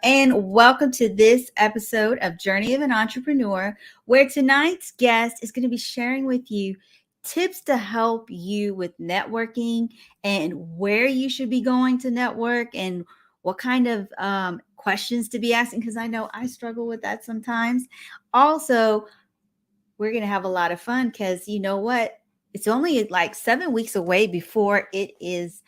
And welcome to this episode of Journey of an Entrepreneur, where tonight's guest is going to be sharing with you tips to help you with networking and where you should be going to network and what kind of questions to be asking, because I know I struggle with that sometimes. Also, we're going to have a lot of fun because you know what? It's only like 7 weeks away before it is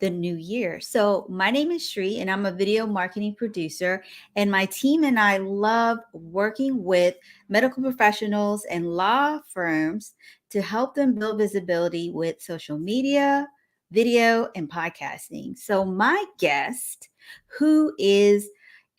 the new year. So my name is Shri and I'm a video marketing producer, and my team and I love working with medical professionals and law firms to help them build visibility with social media, video, and podcasting. So my guest, who is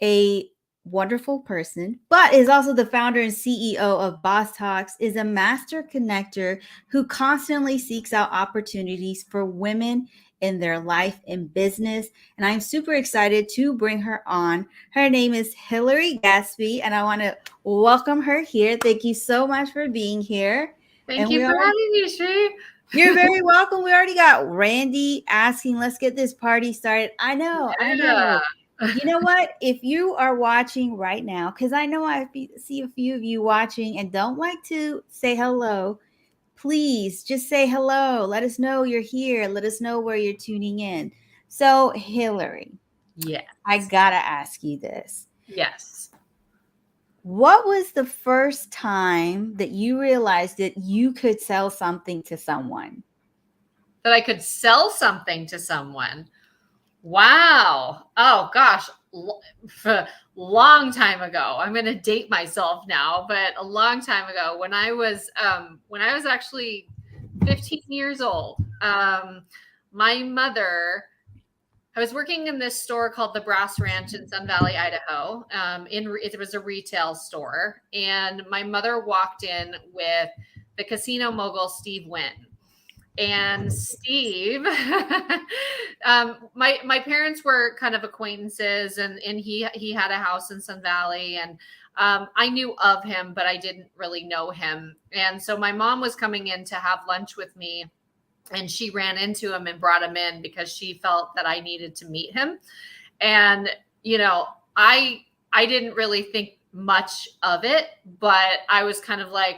a wonderful person, but is also the founder and CEO of Boss Talks, is a master connector who constantly seeks out opportunities for women in their life and business. And I'm super excited to bring her on. Her name is Hillary Gadsby, and I want to welcome her here. Thank you so much for being here. Thank you for having me, Shri. You're very welcome. We already got Randy asking, let's get this party started. I know. You know what? If you are watching right now, because I know I see a few of you watching and don't like to say hello, please just say hello. Let us know you're here. Let us know where you're tuning in. So, Hillary, yes, I gotta ask you this. Yes. What was the first time that you realized that you could sell something to someone? That I could sell something to someone? Wow. Oh gosh. Long time ago. I'm going to date myself now, but a long time ago when I was actually 15 years old, my mother, I was working in this store called the Brass Ranch in Sun Valley, Idaho. It was a retail store, and my mother walked in with the casino mogul Steve Wynn. And Steve, my parents were kind of acquaintances, and he had a house in Sun Valley, and I knew of him, but I didn't really know him. And so my mom was coming in to have lunch with me, and she ran into him and brought him in because she felt that I needed to meet him. And, you know, I didn't really think much of it, but I was kind of like,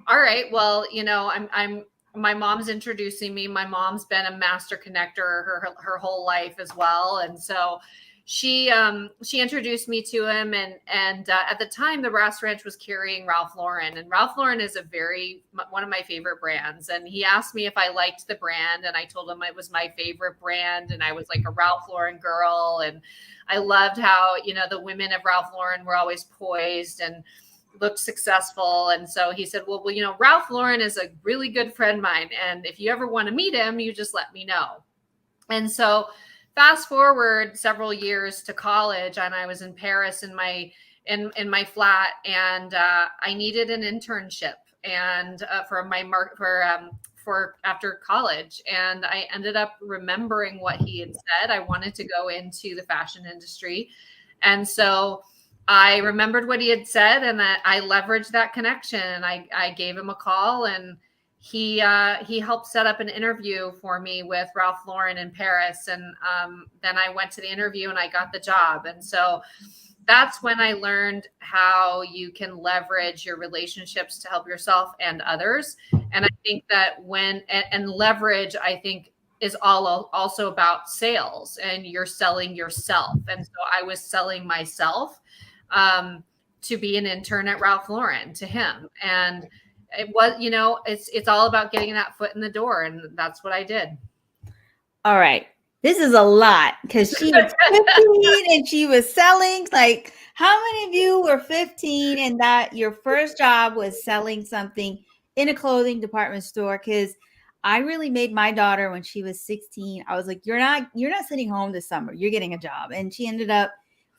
all right, well, you know, my mom's introducing me. My mom's been a master connector her whole life as well. And so she introduced me to him, and at the time the Brass Ranch was carrying Ralph Lauren, and Ralph Lauren is one of my favorite brands. And he asked me if I liked the brand, and I told him it was my favorite brand, and I was like a Ralph Lauren girl, and I loved how, you know, the women of Ralph Lauren were always poised and looked successful. And so he said, well, you know, Ralph Lauren is a really good friend of mine, and if you ever want to meet him, you just let me know. And so fast forward several years to college, and I was in Paris in my flat, and I needed an internship and for after college. And I ended up remembering what he had said. I wanted to go into the fashion industry. And so I remembered what he had said, and I leveraged that connection, and I gave him a call, and he helped set up an interview for me with Ralph Lauren in Paris. And then I went to the interview and I got the job. And so that's when I learned how you can leverage your relationships to help yourself and others. And I think that and leverage, I think, is also about sales, and you're selling yourself. And so I was selling myself to be an intern at Ralph Lauren to him. And it was, you know, it's all about getting that foot in the door. And that's what I did. All right. This is a lot because she was 15 and she was selling. Like, how many of you were 15 and that your first job was selling something in a clothing department store? Because I really made my daughter when she was 16. I was like, you're not sitting home this summer. You're getting a job. And she ended up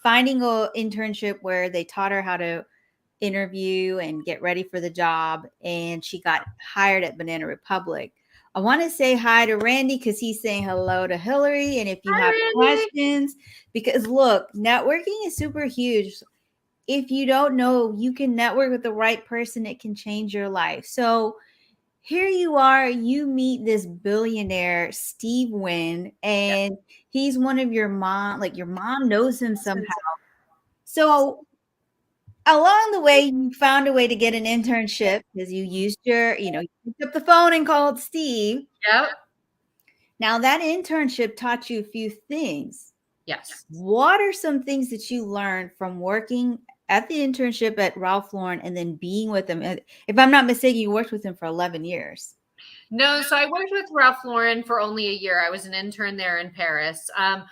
finding an internship where they taught her how to interview and get ready for the job. And she got hired at Banana Republic. I want to say hi to Randy because he's saying hello to Hillary. And if you have questions, because look, networking is super huge. If you don't know, you can network with the right person. It can change your life. So here you are, you meet this billionaire, Steve Wynn, Yep. and he's one of your mom, like your mom knows him somehow. So along the way, you found a way to get an internship because you used you picked up the phone and called Steve. Yep. Now that internship taught you a few things. Yes. What are some things that you learned from working at the internship at Ralph Lauren and then being with him? If I'm not mistaken, you worked with him for 11 years. No, so I worked with Ralph Lauren for only a year. I was an intern there in Paris. I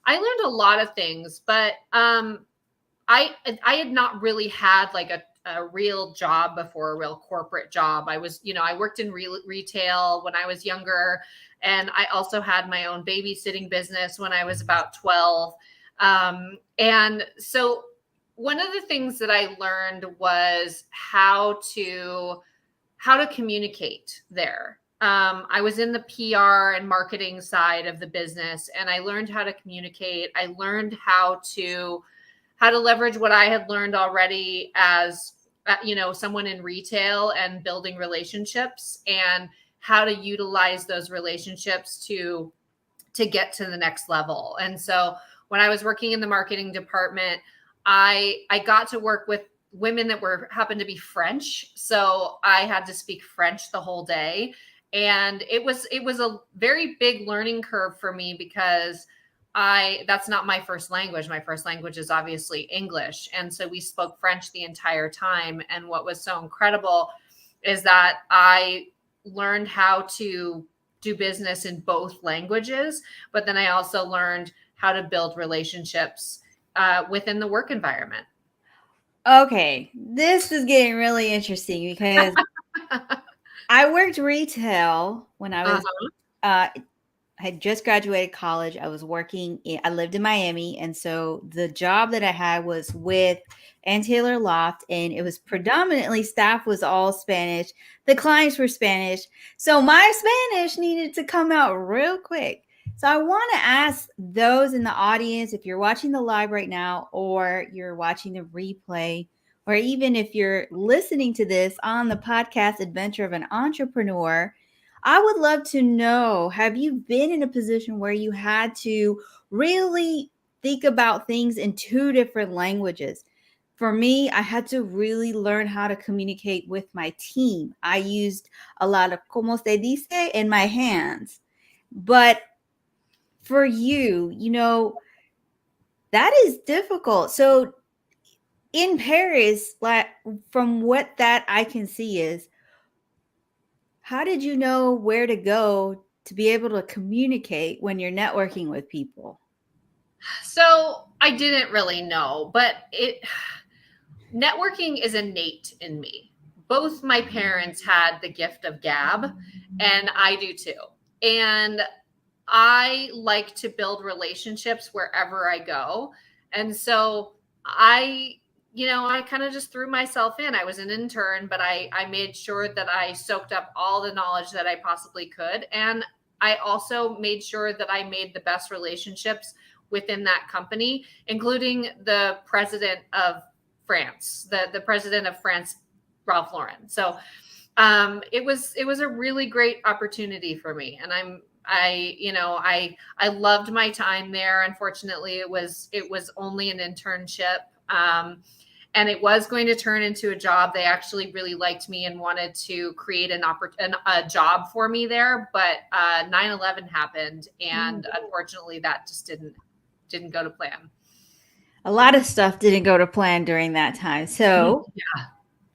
learned a lot of things, but I had not really had like a real job before, a real corporate job. I worked in retail when I was younger, and I also had my own babysitting business when I was about 12. And so one of the things that I learned was how to communicate there. I was in the PR and marketing side of the business, and I learned how to communicate. I learned how to leverage what I had learned already as someone in retail and building relationships, and how to utilize those relationships to get to the next level. And so when I was working in the marketing department, I got to work with women that happened to be French. So I had to speak French the whole day. And it was a very big learning curve for me because that's not my first language. My first language is obviously English. And so we spoke French the entire time. And what was so incredible is that I learned how to do business in both languages, but then I also learned how to build relationships within the work environment. Okay, this is getting really interesting because I worked retail when I was Uh-huh. I had just graduated college. I lived in Miami. And so the job that I had was with Ann Taylor Loft, and it was predominantly staff was all Spanish. The clients were Spanish. So my Spanish needed to come out real quick. So I want to ask those in the audience, if you're watching the live right now, or you're watching the replay, or even if you're listening to this on the podcast Adventure of an Entrepreneur, I would love to know, have you been in a position where you had to really think about things in two different languages? For me, I had to really learn how to communicate with my team. I used a lot of como se dice in my hands. But for you, that is difficult. So in Paris, like from what that I can see is, how did you know where to go to be able to communicate when you're networking with people? So I didn't really know, but networking is innate in me. Both my parents had the gift of gab, and I do too. And I like to build relationships wherever I go. And so I kind of just threw myself in. I was an intern, but I made sure that I soaked up all the knowledge that I possibly could. And I also made sure that I made the best relationships within that company, including the president of France, the president of France, Ralph Lauren. So it was a really great opportunity for me, and I loved my time there. Unfortunately, it was only an internship, and it was going to turn into a job. They actually really liked me and wanted to create a job for me there, but 9/11 happened, and unfortunately, that just didn't go to plan. A lot of stuff didn't go to plan during that time. So,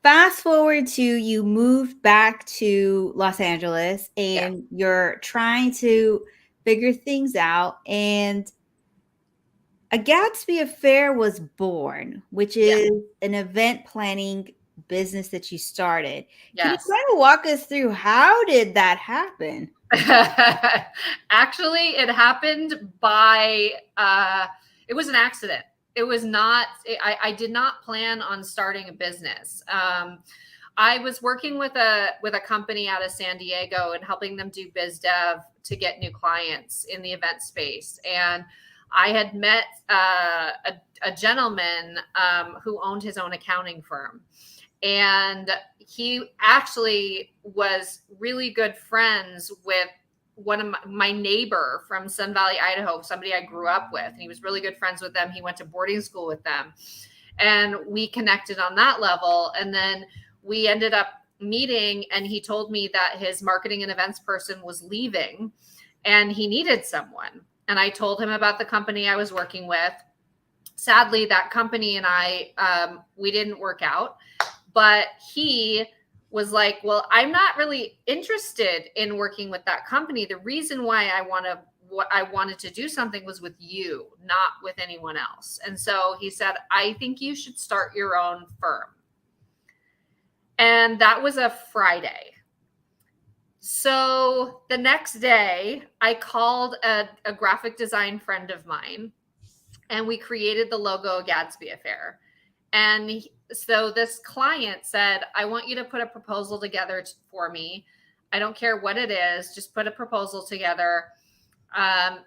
fast forward to you moved back to Los Angeles Yeah. and you're trying to figure things out. And a Gatsby Affair was born, which Yeah. is an event planning business that you started. Can you Yes. kind of walk us through how did that happen? Actually, it happened by it was an accident. It was not I did not plan on starting a business. I was working with a company out of San Diego and helping them do biz dev to get new clients in the event space. And I had met a gentleman who owned his own accounting firm. And he actually was really good friends with one of my neighbor from Sun Valley, Idaho, somebody I grew up with. And he was really good friends with them. He went to boarding school with them. And we connected on that level. And then we ended up meeting, and he told me that his marketing and events person was leaving and he needed someone. And I told him about the company I was working with. Sadly, that company and I, we didn't work out, but he was like, well, I'm not really interested in working with that company. The reason why what I wanted to do something was with you, not with anyone else. And so he said, I think you should start your own firm. And that was a Friday. So the next day, I called a graphic design friend of mine, and we created the logo Gadsby Affair. And so this client said, I want you to put a proposal together for me. I don't care what it is, just put a proposal together,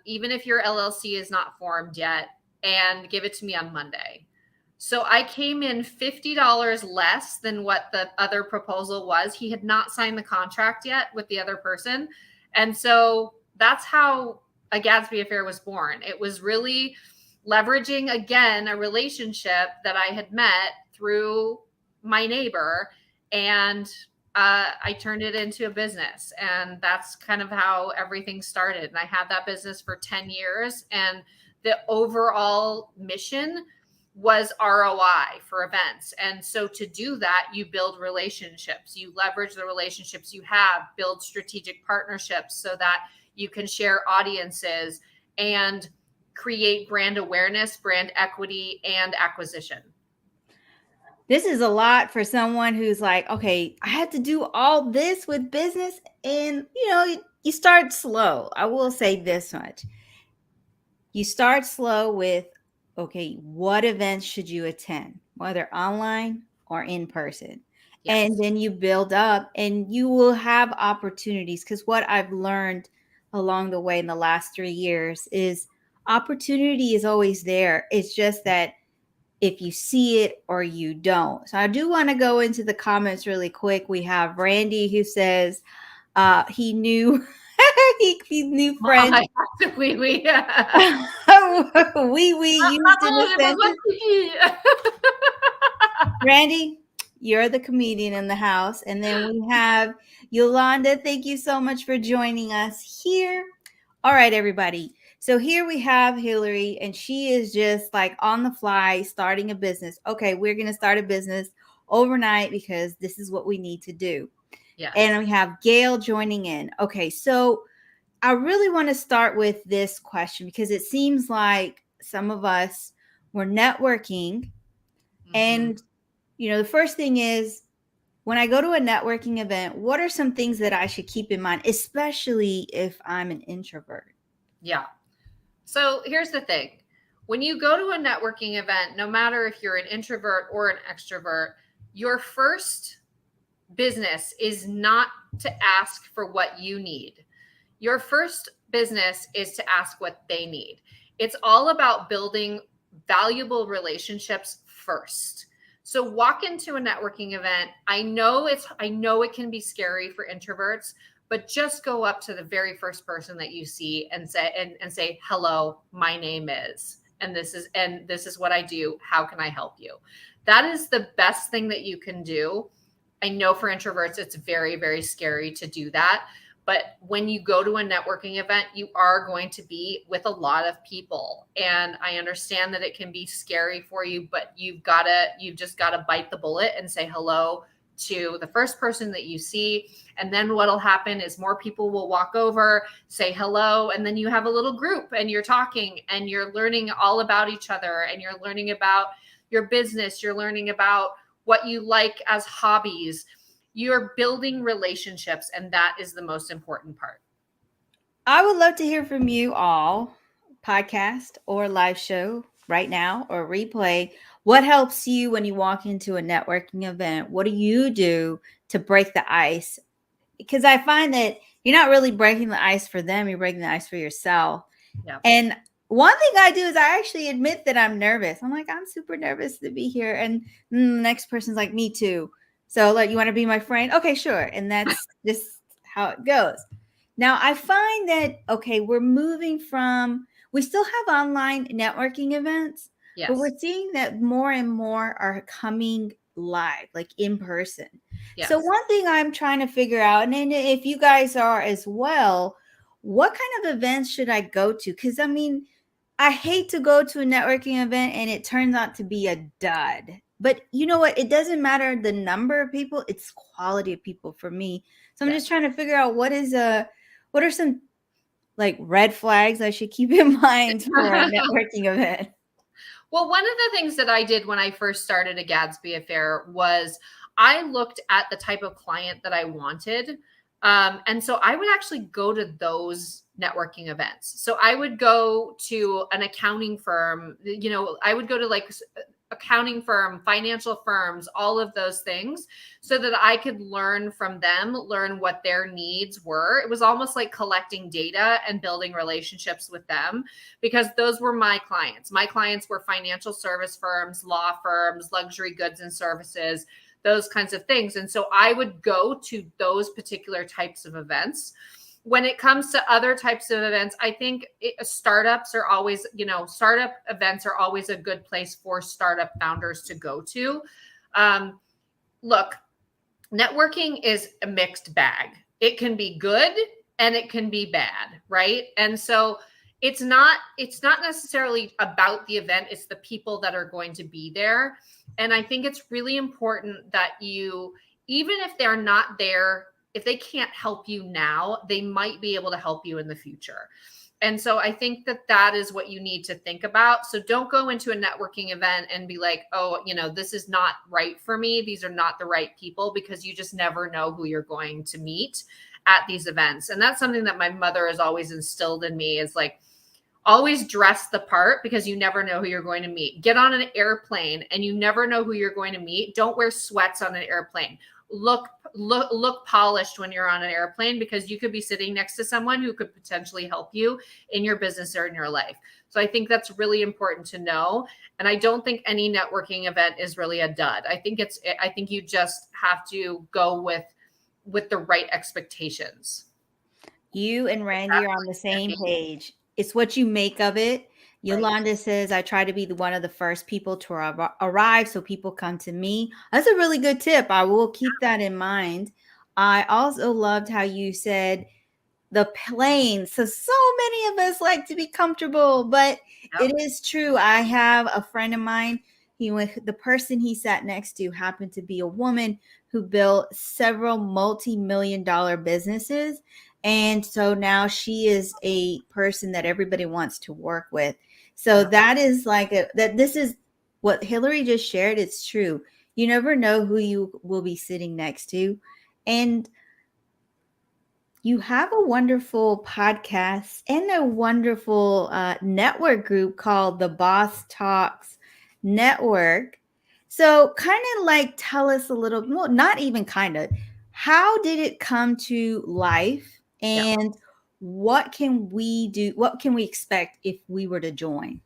even if your LLC is not formed yet, and give it to me on Monday. So I came in $50 less than what the other proposal was. He had not signed the contract yet with the other person. And so that's how a Gadsby Affair was born. It was really leveraging, again, a relationship that I had met through my neighbor, and I turned it into a business. And that's kind of how everything started. And I had that business for 10 years. And the overall mission was ROI for events. And so to do that, you build relationships, you leverage the relationships you have, build strategic partnerships so that you can share audiences and create brand awareness, brand equity, and acquisition. This is a lot for someone who's like, okay, I had to do all this with business. And, you start slow. I will say this much. You start slow with, okay, what events should you attend, whether online or in person? Yes. And then you build up, and you will have opportunities. Because what I've learned along the way in the last 3 years is opportunity is always there. It's just that if you see it or you don't. So I do want to go into the comments really quick. We have Randy who says he knew he knew French. We We used in the sentence. Randy, you're the comedian in the house. And then we have Yolanda. Thank you so much for joining us here. All right, everybody. So here we have Hillary, and she is just like on the fly starting a business. Okay, we're going to start a business overnight because this is what we need to do. Yes. And we have Gail joining in. Okay, so I really want to start with this question because it seems like some of us were networking. And, the first thing is, when I go to a networking event, what are some things that I should keep in mind, especially if I'm an introvert? Yeah. So here's the thing. When you go to a networking event, no matter if you're an introvert or an extrovert, your first business is not to ask for what you need. Your first business is to ask what they need. It's all about building valuable relationships first. So walk into a networking event. I know it can be scary for introverts, but just go up to the very first person that you see and say, hello, my name is, and this is what I do. How can I help you? That is the best thing that you can do. I know for introverts, it's very, very scary to do that. But when you go to a networking event, you are going to be with a lot of people. And I understand that it can be scary for you, but you've just got to bite the bullet and say hello to the first person that you see. And then what'll happen is more people will walk over, say hello, and then you have a little group and you're talking and you're learning all about each other, and you're learning about your business. You're learning about what you like as hobbies. You're building relationships, and that is the most important part. I would love to hear from you all, podcast or live show right now or replay. What helps you when you walk into a networking event? What do you do to break the ice? Because I find that you're not really breaking the ice for them. You're breaking the ice for yourself. Yeah. And one thing I do is I actually admit that I'm nervous. I'm like, I'm super nervous to be here. And the next person's like, me too. So like, you want to be my friend? Okay, sure. And that's just how it goes. Now I find that, okay, we're moving from, we still have online networking events, but Yes. we're seeing that more and more are coming live, like in person. So Yes. one thing I'm trying to figure out, and then if you guys are as well, what kind of events should I go to? Because I mean, I hate to go to a networking event and it turns out to be a dud. But you know what? It doesn't matter the number of people, it's quality of people for me. So I'm Yes. just trying to figure out what are some like red flags I should keep in mind for a networking event. Well, one of the things that I did when I first started a Gadsby affair was I looked at the type of client that I wanted. And so I would actually go to those networking events. So I would go to an accounting firm, I would go to like accounting firm, financial firms, all of those things so that I could learn from them, learn what their needs were. It was almost like collecting data and building relationships with them because those were my clients. My clients were financial service firms, law firms, luxury goods and services, those kinds of things. And so I would go to those particular types of events. When it comes to other types of events, I think startups are always, startup events are always a good place for startup founders to go to. Look, networking is a mixed bag. It can be good and it can be bad, right? And so it's not necessarily about the event, it's the people that are going to be there. And I think it's really important that you, even if they're not there, if they can't help you now, they might be able to help you in the future. And so I think that that is what you need to think about. So don't go into a networking event and be like, oh, this is not right for me. These are not the right people, because you just never know who you're going to meet at these events. And that's something that my mother has always instilled in me, is like, always dress the part, because you never know who you're going to meet. Get on an airplane and you never know who you're going to meet. Don't wear sweats on an airplane. Look polished when you're on an airplane, because you could be sitting next to someone who could potentially help you in your business or in your life. So I think that's really important to know. And I don't think any networking event is really a dud. I think you just have to go with the right expectations. You and Randy are on the same page. It's what you make of it. Right. Yolanda says, I try to be one of the first people to arrive so people come to me. That's a really good tip. I will keep that in mind. I also loved how you said the plane. So many of us like to be comfortable, but Yep. it is true. I have a friend of mine. The person he sat next to happened to be a woman who built several multi-million-dollar businesses. And so now she is a person that everybody wants to work with. So Yep. that is like this is what Hillary just shared. It's true. You never know who you will be sitting next to. And you have a wonderful podcast and a wonderful network group called the Boss Talks Network. So, kind of like tell us a little, well, not even kind of, how did it come to life, Yep. and what can we do? What can we expect if we were to join?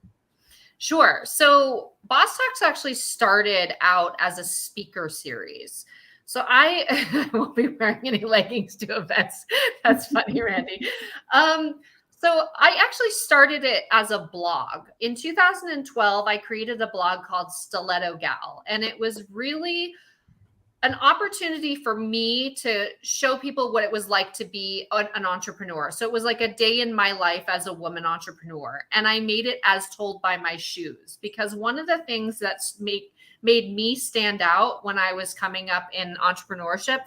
Sure. So Boss Talks actually started out as a speaker series. So I won't be wearing any leggings to events. That's funny, Randy. So I actually started it as a blog. In 2012, I created a blog called Stiletto Gal, and it was really an opportunity for me to show people what it was like to be an entrepreneur. So it was like a day in my life as a woman entrepreneur. And I made it as told by my shoes, because one of the things that's made me stand out when I was coming up in entrepreneurship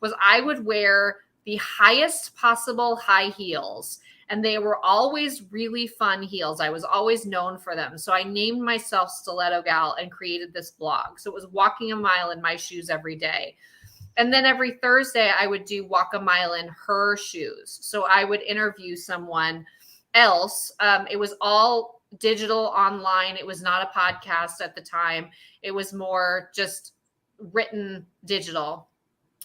was I would wear the highest possible high heels, and they were always really fun heels. I was always known for them. So I named myself Stiletto Gal and created this blog. So it was walking a mile in my shoes every day. And then every Thursday, I would do walk a mile in her shoes. So I would interview someone else. It was all digital online. It was not a podcast at the time. It was more just written digital.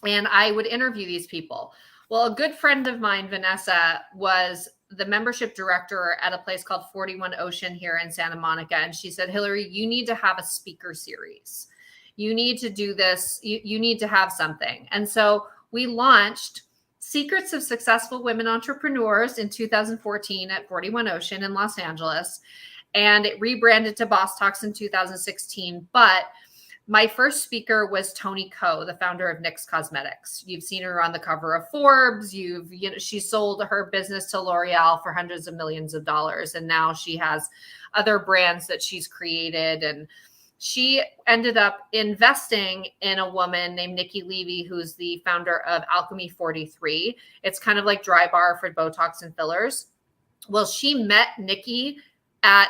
And I would interview these people. Well, a good friend of mine, Vanessa, was the membership director at a place called 41 Ocean here in Santa Monica. And she said, Hillary, you need to have a speaker series. You need to do this. You need to have something. And so we launched Secrets of Successful Women Entrepreneurs in 2014 at 41 Ocean in Los Angeles. And it rebranded to Boss Talks in 2016. But my first speaker was Toni Ko, the founder of NYX Cosmetics. You've seen her on the cover of Forbes. She sold her business to L'Oreal for hundreds of millions of dollars. And now she has other brands that she's created. And she ended up investing in a woman named Nikki Levy, who's the founder of Alchemy 43. It's kind of like Dry Bar for Botox and fillers. Well, she met Nikki met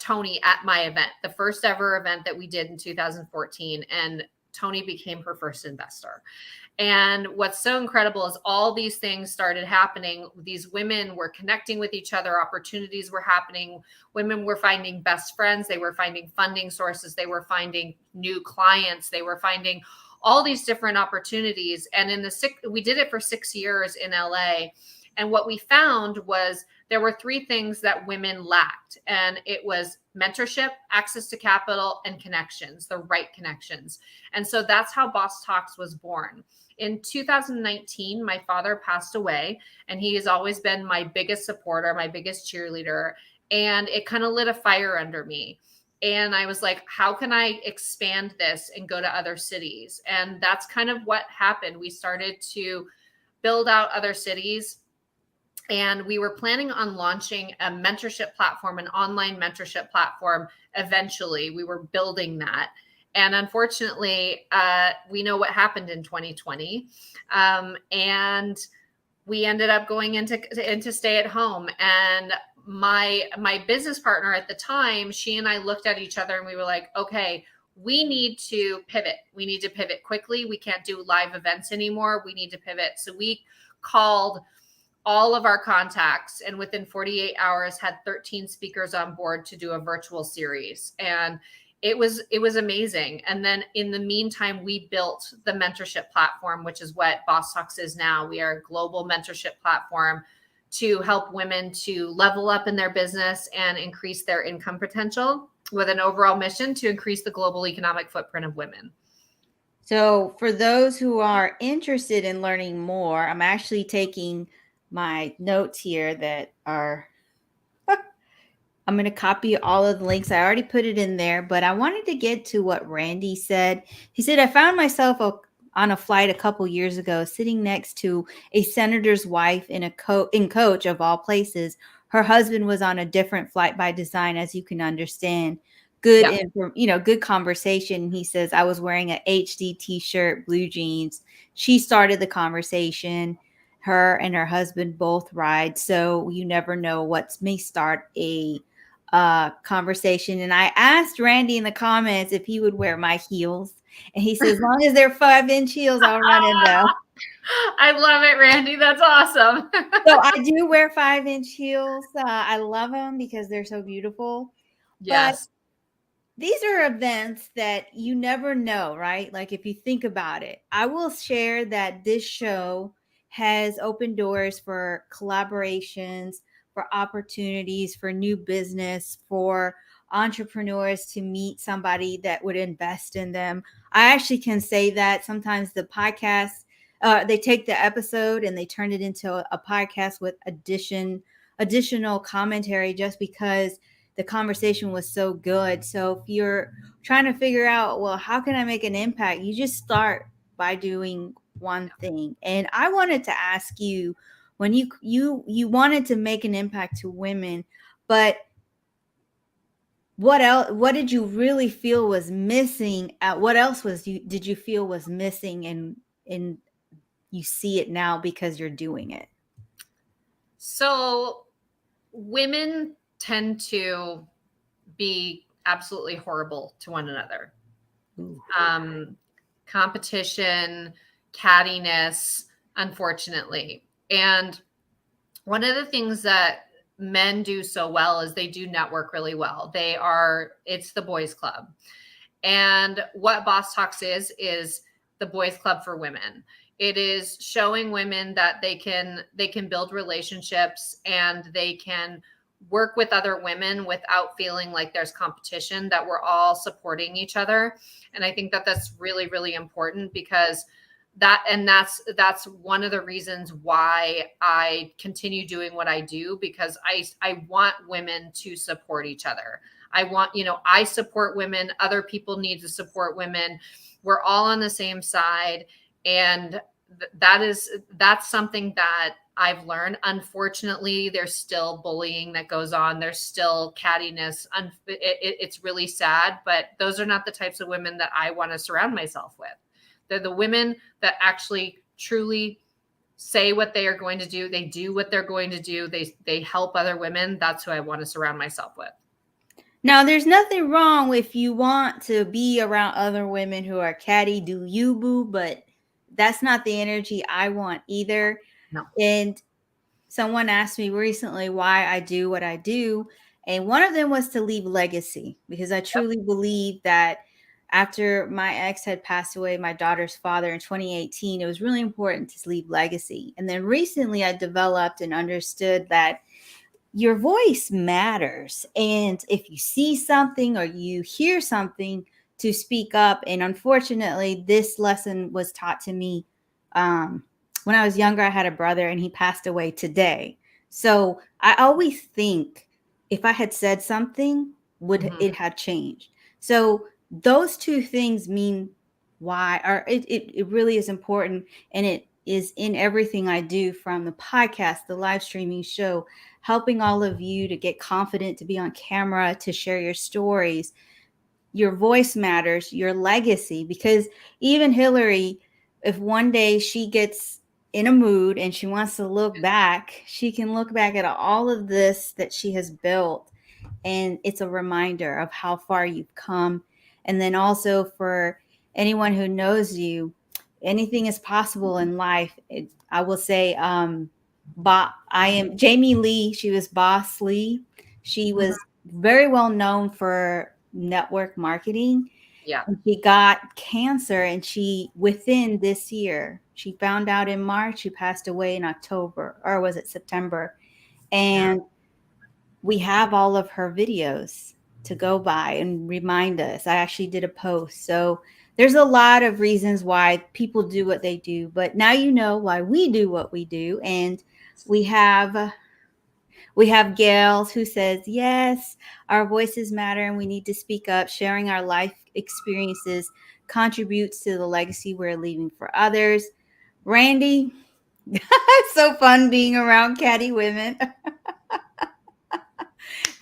Toni at my event, the first ever event that we did in 2014. And Toni became her first investor. And what's so incredible is all these things started happening. These women were connecting with each other. Opportunities were happening. Women were finding best friends. They were finding funding sources. They were finding new clients. They were finding all these different opportunities. And we did it for 6 years in LA. And what we found was there were 3 things that women lacked. And it was mentorship, access to capital, and connections, the right connections. And so that's how Boss Talks was born. In 2019, my father passed away, and he has always been my biggest supporter, my biggest cheerleader. And it kind of lit a fire under me. And I was like, how can I expand this and go to other cities? And that's kind of what happened. We started to build out other cities. And we were planning on launching a mentorship platform, an online mentorship platform. Eventually, we were building that. And unfortunately, we know what happened in 2020. And we ended up going into stay at home. And my business partner at the time, she and I looked at each other and we were like, okay, we need to pivot. We need to pivot quickly. We can't do live events anymore. We need to pivot. So we called all of our contacts, and within 48 hours had 13 speakers on board to do a virtual series. And it was amazing. And then in the meantime, we built the mentorship platform, which is what Boss Talks is now. We are a global mentorship platform to help women to level up in their business and increase their income potential, with an overall mission to increase the global economic footprint of women. So for those who are interested in learning more, I'm actually taking my notes here that are, I'm going to copy all of the links. I already put it in there, but I wanted to get to what Randy said. He said, I found myself on a flight a couple years ago, sitting next to a senator's wife in Coach, of all places. Her husband was on a different flight by design, as you can understand. Good conversation. He says, I was wearing an HD t-shirt, blue jeans. She started the conversation. Her and her husband both ride. So you never know what may start a conversation. And I asked Randy in the comments if he would wear my heels. And he says, as long as they're 5-inch heels, I'll run in though. I love it, Randy. That's awesome. So I do wear 5-inch heels. I love them because they're so beautiful. Yes. But these are events that you never know, right? Like if you think about it, I will share that this show has opened doors for collaborations, for opportunities, for new business, for entrepreneurs to meet somebody that would invest in them. I actually can say that sometimes the podcast, they take the episode and they turn it into a podcast with additional commentary, just because the conversation was so good. So if you're trying to figure out, well, how can I make an impact? You just start by doing one thing. And I wanted to ask you, when you wanted to make an impact to women, but what did you really feel was missing? What else did you feel was missing, and you see it now because you're doing it? So women tend to be absolutely horrible to one another. Competition, cattiness, unfortunately. And one of the things that men do so well is they do network really well. It's the boys club. And what Boss Talks is the boys club for women. It is showing women that they can build relationships and they can work with other women without feeling like there's competition, that we're all supporting each other. And I think that that's really, really important, because that's one of the reasons why I continue doing what I do, because I want women to support each other. I want, I support women, other people need to support women. We're all on the same side. And that's something that I've learned. Unfortunately, there's still bullying that goes on. There's still cattiness. It's really sad, but those are not the types of women that I want to surround myself with. They're the women that actually truly say what they are going to do. They do what they're going to do. They help other women. That's who I want to surround myself with. Now, there's nothing wrong if you want to be around other women who are catty, do you, boo, but that's not the energy I want either. No. And someone asked me recently why I do what I do. And one of them was to leave legacy, because I truly believe that after my ex had passed away, my daughter's father in 2018, it was really important to leave legacy. And then recently I developed and understood that your voice matters. And if you see something or you hear something, to speak up. And unfortunately, this lesson was taught to me when I was younger. I had a brother and he passed away today. So I always think if I had said something, would it had changed? So those two things mean why, or it really is important. And it is in everything I do, from the podcast, the live streaming show, helping all of you to get confident to be on camera, to share your stories. Your voice matters, your legacy, because even Hillary, if one day she gets in a mood and she wants to look back, she can look back at all of this that she has built. And it's a reminder of how far you've come. And then also for anyone who knows you, anything is possible in life. I will say, I am Jamie Lee. She was Boss Lee. She was very well known for network marketing. Yeah. And she got cancer, and within this year, she found out in March, she passed away in October, or was it September? And we have all of her videos to go by and remind us. I actually did a post. So there's a lot of reasons why people do what they do, but now you know why we do what we do. And we have Gail who says, yes, our voices matter and we need to speak up. Sharing our life experiences contributes to the legacy we're leaving for others. Randy, it's so fun being around catty women.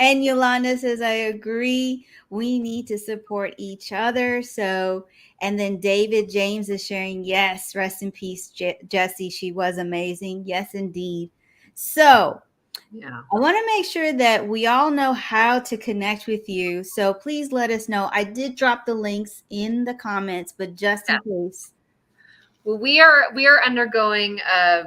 And Yolanda says, I agree. We need to support each other. So, and then David James is sharing, yes, rest in peace, Jessie. She was amazing. Yes, indeed. So, Yeah. I want to make sure that we all know how to connect with you. So please let us know. I did drop the links in the comments, but just in case. Well, we are undergoing a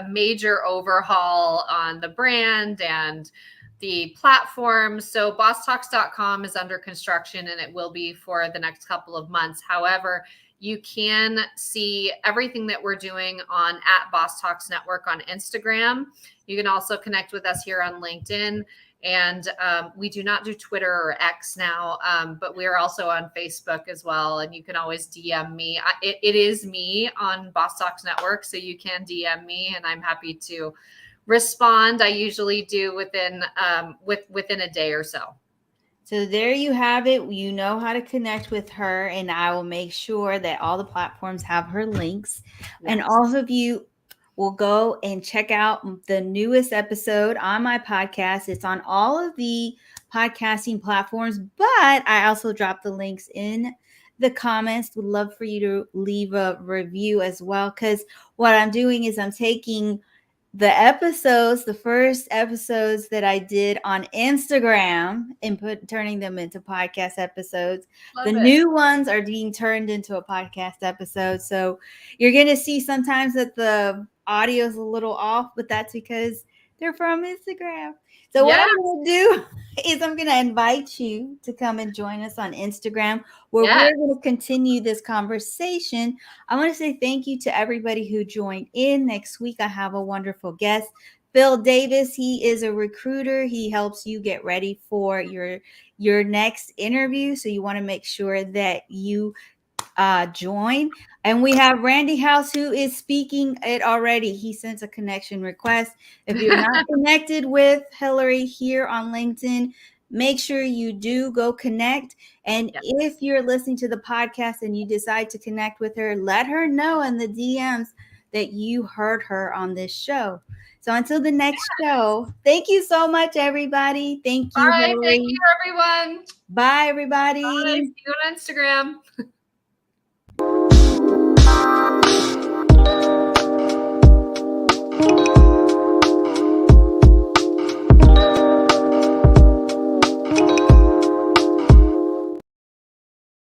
major overhaul on the brand and the platform. So bosstalks.com is under construction and it will be for the next couple of months. However, you can see everything that we're doing on @Boss Talks Network on Instagram. You can also connect with us here on LinkedIn. And we do not do Twitter or X now, but we are also on Facebook as well. And you can always DM me. It is me on Boss Talks Network, so you can DM me, and I'm happy to respond. I usually do within a day or so. So there you have it. You know how to connect with her, and I will make sure that all the platforms have her links. Yes. And all of you will go and check out the newest episode on my podcast. It's on all of the podcasting platforms, but I also drop the links in the comments. Would love for you to leave a review as well, because what I'm doing is I'm taking the first episodes that I did on Instagram and turning them into podcast episodes. New ones are being turned into a podcast episode. So you're going to see sometimes that the audio is a little off, but that's because they're from Instagram. So what I'm going to do is I'm going to invite you to come and join us on Instagram, where we're going to continue this conversation. I want to say thank you to everybody who joined in. Next week, I have a wonderful guest. Phil Davis, he is a recruiter. He helps you get ready for your next interview. So you want to make sure that you join. And we have Randy House, who is speaking it already. He sent a connection request. If you're not connected with Hillary here on LinkedIn, make sure you do go connect. And Yep. if you're listening to the podcast and you decide to connect with her, let her know in the DMs that you heard her on this show. So until the next show, thank you so much, everybody. Thank All you, right. Thank Hillary. you, everyone. Bye, Bye. everybody. See you on Instagram.